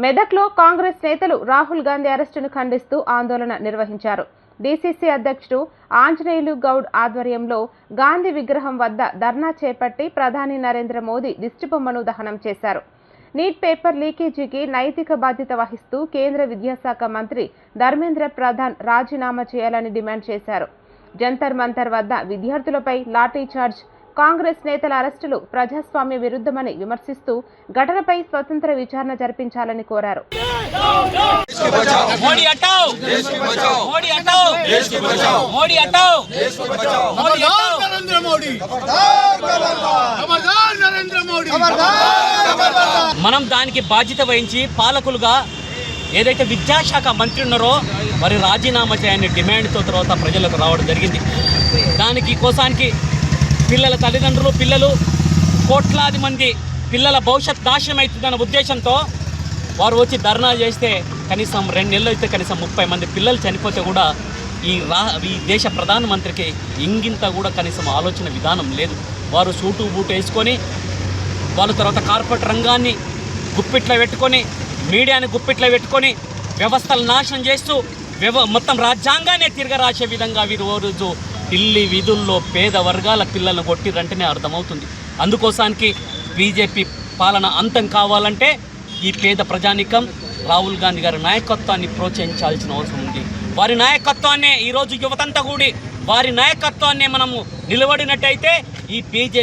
మెదక్లో కాంగ్రెస్ నేతలు రాహుల్ గాంధీ అరెస్టును ఖండిస్తూ ఆందోళన నిర్వహించారు. డీసీసీ అధ్యక్షుడు ఆంజనేయులు గౌడ్ ఆధ్వర్యంలో గాంధీ విగ్రహం వద్ద ధర్నా చేపట్టి ప్రధాని నరేంద్ర మోదీ దిష్టిబొమ్మను దహనం చేశారు. నీట్ పేపర్ లీకేజీకి నైతిక బాధ్యత వహిస్తూ కేంద్ర విద్యాశాఖ మంత్రి ధర్మేంద్ర ప్రధాన్ రాజీనామా చేయాలని డిమాండ్ చేశారు. జంతర్ మంతర్ వద్ద విద్యార్థులపై లాఠీచార్జ్, కాంగ్రెస్ నేతల అరెస్టులు ప్రజాస్వామ్య విరుద్ధమని విమర్శిస్తూ ఘటనపై స్వతంత్ర విచారణ జరిపించాలని కోరారు. మనం దానికి బాధ్యత వహించి పాలకులుగా ఏదైతే విద్యాశాఖ మంత్రి ఉన్నారో వారి రాజీనామా చేయని డిమాండ్తో తర్వాత ప్రజలకు రావడం జరిగింది. దానికి కోసానికి పిల్లల తల్లిదండ్రులు, పిల్లలు కోట్లాది మంది పిల్లల భవిష్యత్ నాశనం అవుతుందన్న ఉద్దేశంతో వారు వచ్చి ధర్నా చేస్తే కనీసం 2 నెలలు అయితే కనీసం 30 మంది పిల్లలు చనిపోతే కూడా ఈ దేశ ప్రధానమంత్రికి ఇంగింత కూడా కనీసం ఆలోచన విధానం లేదు. వారు సూటు బూటు వేసుకొని వాళ్ళ తర్వాత కార్పొరేట్ రంగాన్ని గుప్పిట్లో పెట్టుకొని, మీడియాని గుప్పిట్లో పెట్టుకొని వ్యవస్థలు నాశనం చేస్తూ మొత్తం రాజ్యాంగాన్ని తిరగరాసే విధంగా వీరు రోజు ఢిల్లీ వీధుల్లో పేద వర్గాల పిల్లలను కొట్టిరంటేనే అర్థమవుతుంది. అందుకోసానికి బీజేపీ పాలన అంతం కావాలంటే ఈ పేద ప్రజానీకం రాహుల్ గాంధీ గారి నాయకత్వాన్ని ప్రోత్సహించాల్సిన అవసరం ఉంది. వారి నాయకత్వాన్నే ఈరోజు యువతంతా కూడి వారి నాయకత్వాన్ని మనము నిలబడినట్టయితే ఈ బీజేపీ